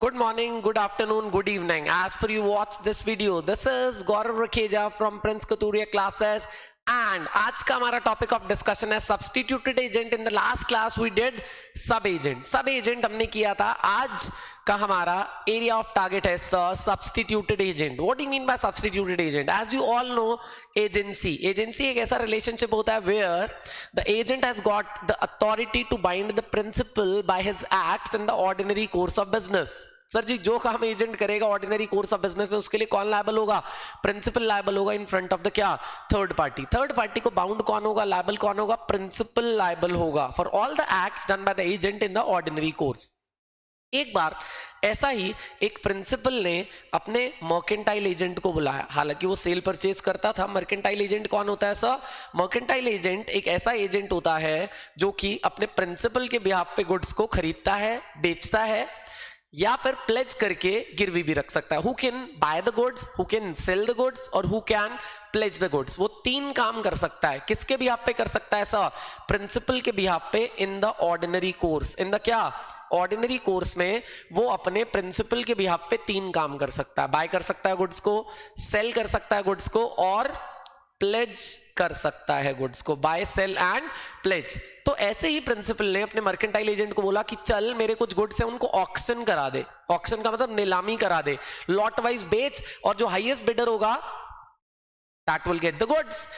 Good morning, good afternoon, good evening. As per you watch this video, this is Gaurav Rakheja from Prince Katuria classes. And आज का हमारा topic of discussion है substituted agent. In the last class we did sub agent हमने किया था. आज का हमारा एरिया ऑफ टारगेट है substituted agent. What do you mean by substituted agent? As you all know, agency एक ऐसा रिलेशनशिप होता है where the agent has got the authority to bind the principal by his acts in the ordinary course of business. Sir ji, जो काम agent करेगा ordinary course of business में, उसके लिए कौन लायबल होगा? प्रिंसिपल लायबल होगा इन फ्रंट ऑफ द क्या? थर्ड पार्टी को बाउंड कौन होगा? लायबल कौन होगा? प्रिंसिपल लायबल होगा for all the acts done by the agent in the ordinary course. एक बार ऐसा ही एक प्रिंसिपल ने अपने मर्केंटाइल एजेंट को बुलाया. हालांकि वो सेल परचेज करता था. मर्केंटाइल एजेंट कौन होता है सर? मर्केंटाइल एजेंट एक ऐसा एजेंट होता है जो कि अपने प्रिंसिपल के बिहाफ पे गुड्स को खरीदता है, बेचता है, या फिर प्लेज करके गिरवी भी रख सकता है. Who can buy the goods, who can sell the goods और who can pledge the goods. वो तीन काम कर सकता है. किसके बिहाफ पे कर सकता है सर? प्रिंसिपल के बिहाफ पे इन the ordinary course. In the क्या? ऑर्डिनरी कोर्स में वो अपने प्रिंसिपल के बिहाफ पे तीन काम कर सकता है. बाय कर सकता है गुड्स को, सेल कर सकता है गुड्स को और प्लेज कर सकता है गुड्स को. Buy, sell and pledge. तो ऐसे ही प्रिंसिपल ने अपने मर्केंटाइल एजेंट को बोला कि चल मेरे कुछ गुड्स हैं उनको ऑक्शन करा दे. ऑक्शन का मतलब नीलामी करा दे. लॉट वाइज बेच और जो हाईएस्ट बिडर होगा that will get the goods.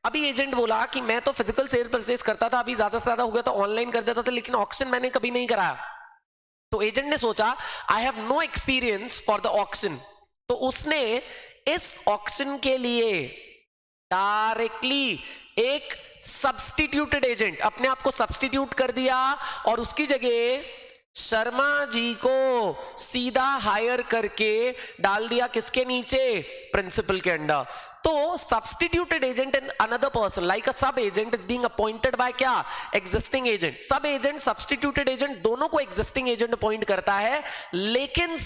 अभी एजेंट बोला कि मैं तो फिजिकल सेल परचेज करता था, अभी ज्यादा से ज्यादा हो गया तो ऑनलाइन कर देता था, लेकिन ऑक्शन मैंने कभी नहीं कराया. तो एजेंट ने सोचा I have no experience for the auction. तो उसने इस ऑक्शन के लिए डायरेक्टली एक सब्स्टिट्यूटेड एजेंट, अपने आप को सब्स्टिट्यूट कर दिया और उसकी जगह शर्मा जी को सीधा हायर करके डाल दिया. किसके नीचे? प्रिंसिपल के अंडर. तो substituted agent and another person like a sub agent is being appointed by क्या? Existing agent. Sub agent, substituted agent दोनों को एग्जिस्टिंग एजेंट अपॉइंट करता है. लेकिन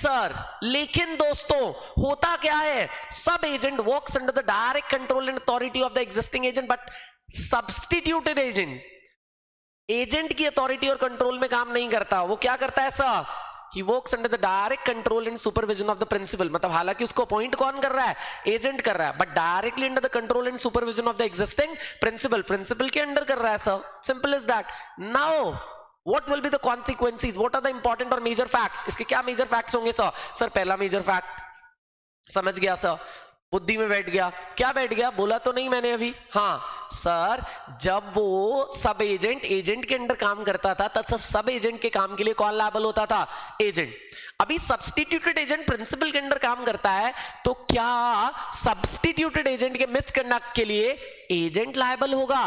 दोस्तों होता क्या है? सब agent works under the direct control and authority of the existing agent, but substituted agent की अथॉरिटी और कंट्रोल में काम नहीं करता. वो क्या करता है sir? He works under the direct control and supervision of the principal. मतलब हालांकि उसको अपॉइंट कौन कर रहा है? एजेंट कर रहा है, but directly under the control and supervision of the existing principal के अंडर कर रहा है sir. Simple is that. Now what will be the consequences? What are the important और मेजर फैक्ट्स? इसके क्या मेजर फैक्ट्स होंगे सर? सर पहला major fact समझ गया सर, बुद्धि में बैठ गया. क्या बैठ गया? बोला तो नहीं मैंने अभी. हाँ सर, जब वो सब एजेंट के अंडर काम करता था तब सब एजेंट के काम के लिए कौन लायबल होता था? एजेंट. अभी सब्स्टिट्यूटेड एजेंट प्रिंसिपल के अंडर काम करता है, तो क्या सब्स्टिट्यूटेड एजेंट के मिसकंडक्ट के लिए एजेंट लायबल होगा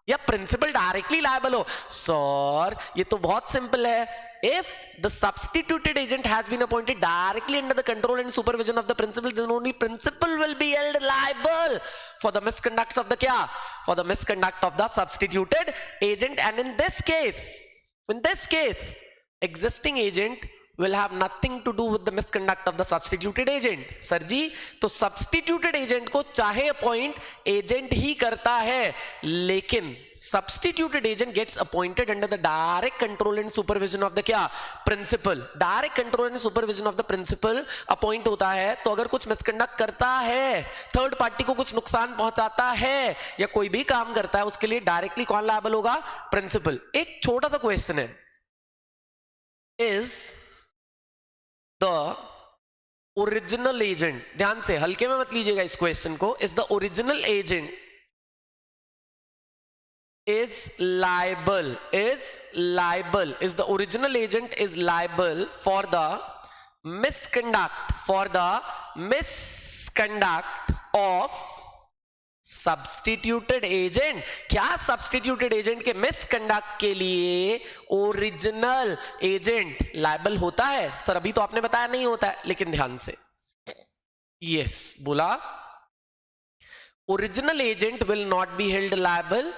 या प्रिंसिपल डायरेक्टली लायबल हो? सर ये तो बहुत सिंपल है. If the substituted agent has been appointed directly under the control and supervision of the principal, then only principal will be held liable for the misconducts of the kya? For the misconduct of the substituted agent. And in this case, existing agent will have nothing to do with the misconduct of the substituted agent. Sir ji, तो substituted agent को चाहे appoint agent ही करता है, लेकिन substituted agent gets appointed under the direct control and supervision of the क्या? Principal. Direct control and supervision of the principal appoint होता है. तो अगर कुछ मिसकंडक्ट करता है, थर्ड पार्टी को कुछ नुकसान पहुंचाता है या कोई भी काम करता है, उसके लिए डायरेक्टली कौन लायबल होगा? प्रिंसिपल. एक छोटा सा क्वेश्चन है, इज द ओरिजिनल एजेंट, ध्यान से हल्के में मत लीजिएगा इस क्वेश्चन को, is the original agent is liable, is the original agent is liable for the misconduct of substituted agent. क्या सब्स्टिट्यूटेड एजेंट के मिसकंडक्ट के लिए ओरिजिनल एजेंट लायबल होता है? सर अभी तो आपने बताया नहीं होता है, लेकिन ध्यान से. यस बोला, original agent will not be held liable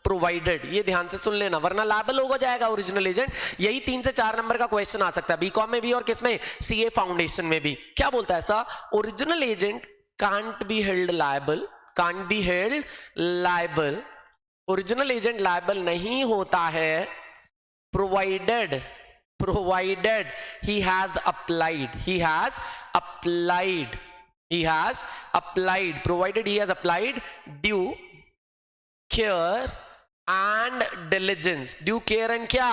provided. ये ध्यान से सुन लेना, वरना लायबल हो जाएगा ओरिजिनल एजेंट. यही 3 से 4 नंबर का क्वेश्चन आ सकता है बीकॉम में भी और किसमें? सीए फाउंडेशन में भी. क्या बोलता है sir? Original agent can't be held liable, original agent liable नहीं होता है provided provided he has applied, provided he has applied due care and diligence, due care and क्या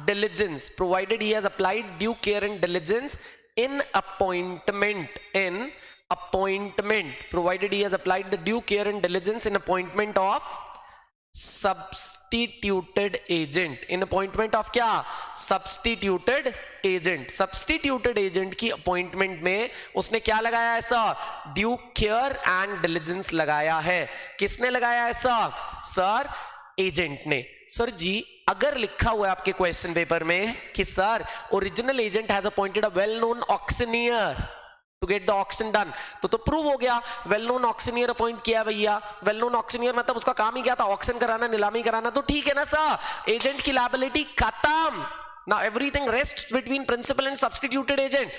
diligence, provided he has applied due care and diligence in appointment, provided he has applied the due care and diligence in appointment of substituted agent, in appointment of क्या substituted agent, substituted agent की appointment में उसने क्या लगाया है sir, due care and diligence लगाया है. किसने लगाया है सर, सर एजेंट ने. सर जी अगर लिखा हुआ है आपके क्वेश्चन पेपर में कि sir original agent has appointed a well known auctioneer to get the auction done, तो प्रूव हो गया. वेल नोन ऑक्शनियर अपॉइंट किया भैया, वेल नोन ऑक्शनियर मतलब उसका काम ही क्या था, ऑक्शन कराना, नीलामी कराना, तो ठीक है ना सर, एजेंट की लायबिलिटी खत्म. Now everything rests between principal and substituted agent.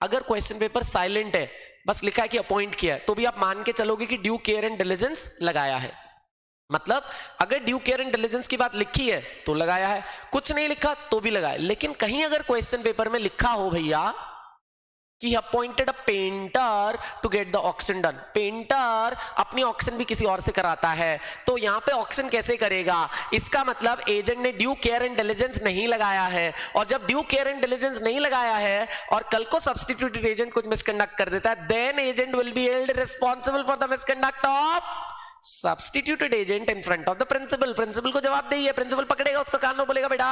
अगर क्वेश्चन पेपर साइलेंट है, बस लिखा है कि अपॉइंट किया है, तो भी आप मान के चलोगे कि ड्यू केयर एंड डिलिजेंस लगाया है. मतलब अगर ड्यू केयर एंड डिलिजेंस की बात लिखी है तो लगाया है, कुछ नहीं लिखा तो भी लगाया. लेकिन कहीं अगर क्वेश्चन पेपर में लिखा हो भैया कि appointed a painter to get the auction done, painter अपनी ऑक्शन भी किसी और से कराता है, तो यहां पे ऑक्शन कैसे करेगा, इसका मतलब एजेंट ने ड्यू केयर एंड डिलिजेंस नहीं लगाया है. और जब ड्यू केयर एंड डिलिजेंस नहीं लगाया है और कल को सब्स्टिट्यूटेड एजेंट कुछ मिसकंडक्ट कर देता है, then agent will be held responsible for the misconduct of substituted agent in front of the principal. Principal को जवाब देगी, प्रिंसिपल पकड़ेगा उसका कान में, बोलेगा बेटा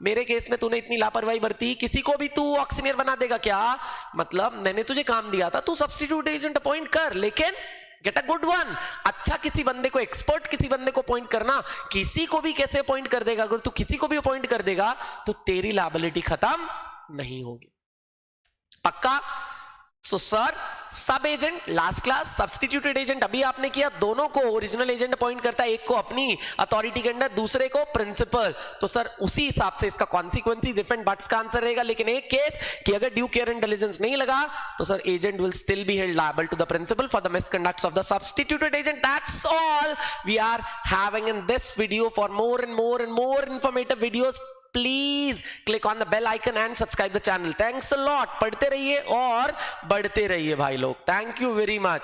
मेरे केस में तूने इतनी लापरवाही बरती, किसी को भी तू ऑक्शनियर बना देगा क्या, मतलब मैंने तुझे काम दिया था, तू सब्स्टिट्यूट एजेंट अपॉइंट कर, लेकिन गेट अ गुड वन. अच्छा किसी बंदे को, एक्सपर्ट किसी बंदे को अपॉइंट करना, किसी को भी कैसे अपॉइंट कर देगा, अगर तू किसी को भी अपॉइंट कर देगा तो तेरी लायबिलिटी खत्म नहीं होगी. पक्का. सो सर सब agent last class, substituted agent अभी आपने किया, दोनों को ओरिजिनल एजेंट अपॉइंट करता है, एक को अपनी अथॉरिटी के अंडर, दूसरे को प्रिंसिपल. तो सर उसी हिसाब से इसका कॉन्सिक्वेंसी डिफरेंट बट्स का आंसर रहेगा. लेकिन एक केस कि अगर ड्यू केयर एंड डिलिजेंस नहीं लगा तो sir agent will still be held liable to the principal for the misconducts of the substituted agent. That's all we are having in this video. For more and more and more informative videos please click on the bell icon and subscribe the channel. Thanks a lot. पढ़ते रहिए और बढ़ते रहिए भाई लोग. Thank you very much.